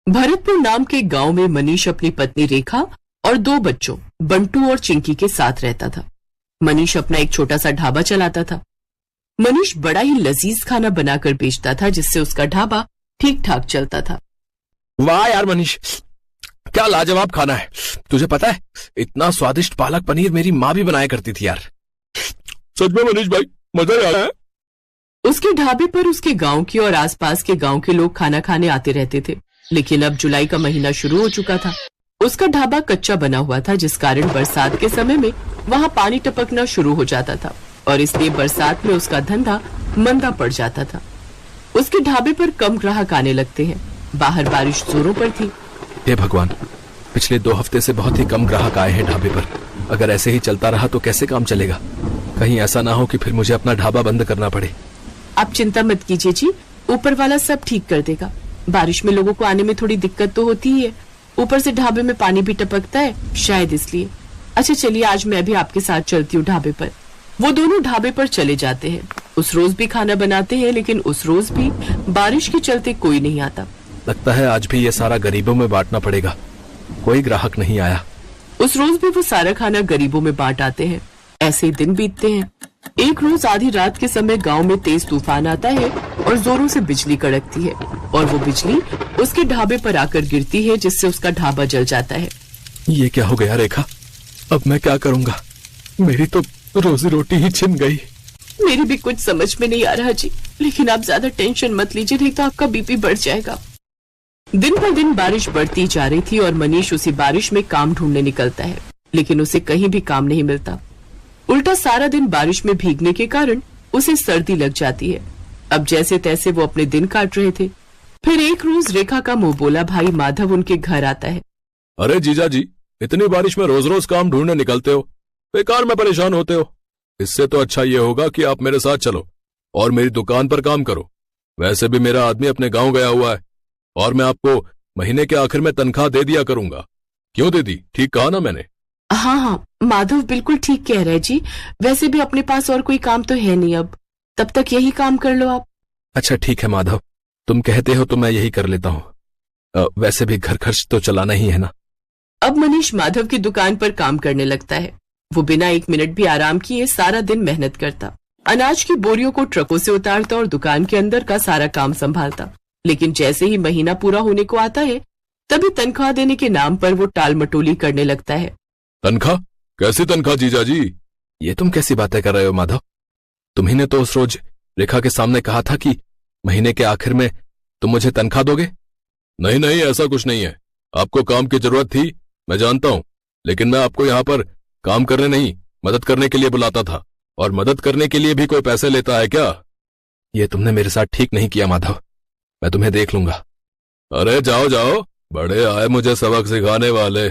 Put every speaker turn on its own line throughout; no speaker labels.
भरतपुर नाम के गांव में मनीष अपनी पत्नी रेखा और 2 बच्चों बंटू और चिंकी के साथ रहता था। मनीष अपना एक छोटा सा ढाबा चलाता था। मनीष बड़ा ही लजीज खाना बनाकर बेचता था, जिससे उसका ढाबा ठीक ठाक चलता था।
वाह यार मनीष, क्या लाजवाब खाना है। तुझे पता है, इतना स्वादिष्ट पालक पनीर मेरी माँ भी बनाया करती थी यार। सच में मनीष भाई, मजा आ रहा है।
उसके ढाबे पर उसके गांव के और आसपास के गांव के लोग खाना खाने आते रहते थे, लेकिन अब जुलाई का महीना शुरू हो चुका था। उसका ढाबा कच्चा बना हुआ था, जिस कारण बरसात के समय में वहां पानी टपकना शुरू हो जाता था और इसलिए बरसात में उसका धंधा मंदा पड़ जाता था। उसके ढाबे पर कम ग्राहक आने लगते हैं। बाहर बारिश जोरों पर थी।
हे भगवान, पिछले 2 हफ्ते से बहुत ही कम ग्राहक आए हैं ढाबे पर। अगर ऐसे ही चलता रहा तो कैसे काम चलेगा। कहीं ऐसा ना हो कि फिर मुझे अपना ढाबा बंद करना पड़े।
आप चिंता मत कीजिए जी, ऊपर वाला सब ठीक कर देगा। बारिश में लोगों को आने में थोड़ी दिक्कत तो होती ही है, ऊपर से ढाबे में पानी भी टपकता है, शायद इसलिए। अच्छा चलिए, आज मैं भी आपके साथ चलती हूँ ढाबे पर। वो दोनों ढाबे पर चले जाते हैं। उस रोज भी खाना बनाते हैं, लेकिन उस रोज भी बारिश के चलते कोई नहीं आता।
लगता है आज भी ये सारा गरीबों में बांटना पड़ेगा। कोई ग्राहक नहीं आया।
उस रोज भी वो सारा खाना गरीबों में बांट आते हैं। ऐसे ही दिन बीतते हैं। एक रोज आधी रात के समय गांव में तेज तूफान आता है और जोरों से बिजली कड़कती है और वो बिजली उसके ढाबे पर आकर गिरती है, जिससे उसका ढाबा जल जाता है।
ये क्या हो गया रेखा? अब मैं क्या करूँगा? मेरी तो रोजी रोटी ही छिन गई।
मेरी भी कुछ समझ में नहीं आ रहा जी, लेकिन आप ज्यादा टेंशन मत लीजिए, नहीं तो आपका बीपी बढ़ जाएगा। दिन पर दिन बारिश बढ़ती जा रही थी और मनीष उसी बारिश में काम ढूंढने निकलता है, लेकिन उसे कहीं भी काम नहीं मिलता। उल्टा सारा दिन बारिश में भीगने के कारण उसे सर्दी लग जाती है। अब जैसे तैसे वो अपने दिन काट रहे थे। फिर एक रोज रेखा का मुंह बोला भाई माधव उनके घर आता है।
अरे जीजा जी, इतनी बारिश में रोज रोज काम ढूंढने निकलते हो, बेकार में परेशान होते हो। इससे तो अच्छा ये होगा कि आप मेरे साथ चलो और मेरी दुकान पर काम करो। वैसे भी मेरा आदमी अपने गांव गया हुआ है और मैं आपको महीने के आखिर में तनख्वाह दे दिया करूंगा। क्यों दीदी, ठीक कहा ना मैंने?
हाँ, माधव बिल्कुल ठीक कह रहे जी। वैसे भी अपने पास और कोई काम तो है नहीं, अब तब तक यही काम कर लो आप।
अच्छा ठीक है माधव, तुम कहते हो तो मैं यही कर लेता हूँ। वैसे भी घर खर्च तो चलाना ही है ना।
अब मनीष माधव की दुकान पर काम करने लगता है। वो बिना 1 मिनट भी आराम किए सारा दिन मेहनत करता, अनाज की बोरियों को ट्रकों से उतारता और दुकान के अंदर का सारा काम संभालता। लेकिन जैसे ही महीना पूरा होने को आता है, तभी तनख्वाह देने के नाम पर वो टाल मटोली करने लगता है।
तनख्वाह? कैसी तनख्वाह जीजा जी? ये तुम कैसी बातें कर रहे हो माधव? तुम्ही ने तो उस रोज रेखा के सामने कहा था कि महीने के आखिर में तुम मुझे तनख्वाह दोगे। नहीं नहीं, ऐसा कुछ नहीं है। आपको काम की जरूरत थी, मैं जानता हूँ, लेकिन मैं आपको यहाँ पर काम करने नहीं, मदद करने के लिए बुलाता था। और मदद करने के लिए भी कोई पैसे लेता है क्या? ये तुमने मेरे साथ ठीक नहीं किया माधव, मैं तुम्हें देख लूंगा। अरे जाओ जाओ, बड़े आए मुझे सबक सिखाने वाले।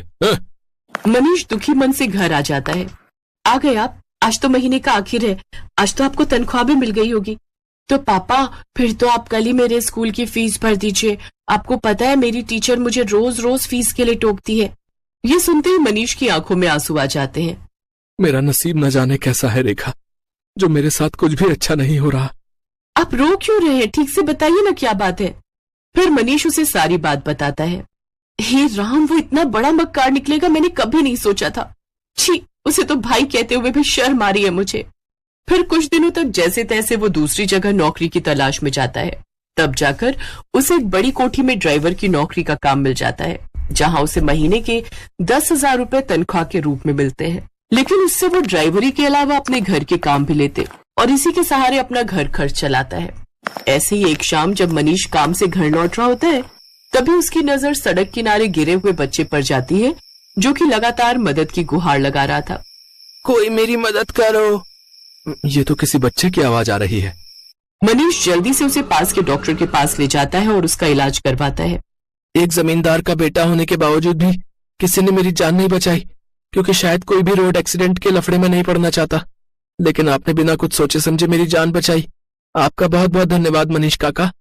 मनीष दुखी मन से घर आ जाता है। आ गए आप? आज तो महीने का आखिर है, आज तो आपको तनख्वाह भी मिल गई होगी। तो पापा, फिर तो आप कल ही मेरे स्कूल की फीस भर दीजिए। आपको पता है मेरी टीचर मुझे रोज रोज फीस के लिए टोकती है। ये सुनते ही मनीष की आंखों में आंसू आ जाते हैं।
मेरा नसीब न जाने कैसा है रेखा, जो मेरे साथ कुछ भी अच्छा नहीं हो रहा।
आप रो क्यों रहे हैं? ठीक से बताइए ना क्या बात है। फिर मनीष उसे सारी बात बताता है। हे राम, वो इतना बड़ा मक्कार निकलेगा मैंने कभी नहीं सोचा था। छी, उसे तो भाई कहते हुए भी शर्म आ रही है मुझे। फिर कुछ दिनों तक जैसे तैसे वो दूसरी जगह नौकरी की तलाश में जाता है। तब जाकर उसे एक बड़ी कोठी में ड्राइवर की नौकरी का काम मिल जाता है, जहां उसे महीने के 10,000 रुपए तनख्वाह के रूप में मिलते हैं। लेकिन उससे वो ड्राइवरी के अलावा अपने घर के काम भी लेते और इसी के सहारे अपना घर खर्च चलाता है। ऐसे ही एक शाम जब मनीष काम से घर लौट रहा होता है, तभी उसकी नजर सड़क किनारे गिरे हुए बच्चे पर जाती है, जो कि लगातार मदद की गुहार लगा रहा था।
कोई मेरी मदद करो। ये तो किसी बच्चे की आवाज आ रही है।
मनीष जल्दी से उसे पास के डॉक्टर के पास ले जाता है और उसका इलाज करवाता है।
एक जमींदार का बेटा होने के बावजूद भी किसी ने मेरी जान नहीं बचाई, क्योंकि शायद कोई भी रोड एक्सीडेंट के लफड़े में नहीं पड़ना चाहता। लेकिन आपने बिना कुछ सोचे समझे मेरी जान बचाई। आपका बहुत बहुत धन्यवाद मनीष काका।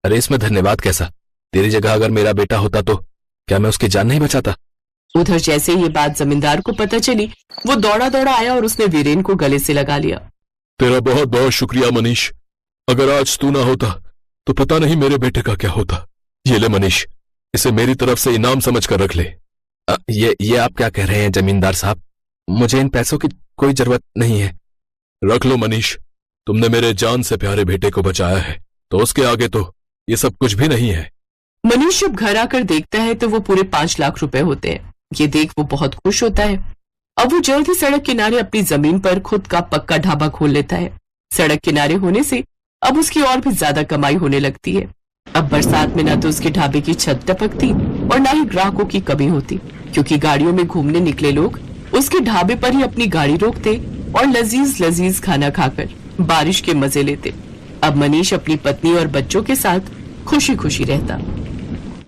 अरे इसमें धन्यवाद कैसा? तेरी जगह अगर मेरा बेटा होता तो क्या मैं उसकी जान नहीं बचाता?
उधर जैसे ये बात जमींदार को पता चली, वो दौड़ा दौड़ा आया और उसने वीरेन को गले से लगा लिया।
तेरा बहुत बहुत शुक्रिया मनीष। अगर आज तू ना होता तो पता नहीं मेरे बेटे का क्या होता। ये ले मनीष, इसे मेरी तरफ से इनाम समझ कर रख ले। ये आप क्या कह रहे हैं जमींदार साहब? मुझे इन पैसों की कोई जरूरत नहीं है। रख लो मनीष, तुमने मेरे जान से प्यारे बेटे को बचाया है, तो उसके आगे तो ये सब कुछ भी नहीं है।
मनीष जब घर आकर देखता है तो वो पूरे 5 लाख रुपए होते हैं। ये देख वो बहुत खुश होता है। अब वो जल्द ही सड़क किनारे अपनी जमीन पर खुद का पक्का ढाबा खोल लेता है। सड़क किनारे होने से अब उसकी और भी ज्यादा कमाई होने लगती है। अब बरसात में ना तो उसके ढाबे की छत टपकती और ना ही ग्राहकों की कमी होती, क्योंकि गाड़ियों में घूमने निकले लोग उसके ढाबे पर ही अपनी गाड़ी रोकते और लजीज लजीज खाना खाकर बारिश के मजे लेते। अब मनीष अपनी पत्नी और बच्चों के साथ खुशी खुशी रहता।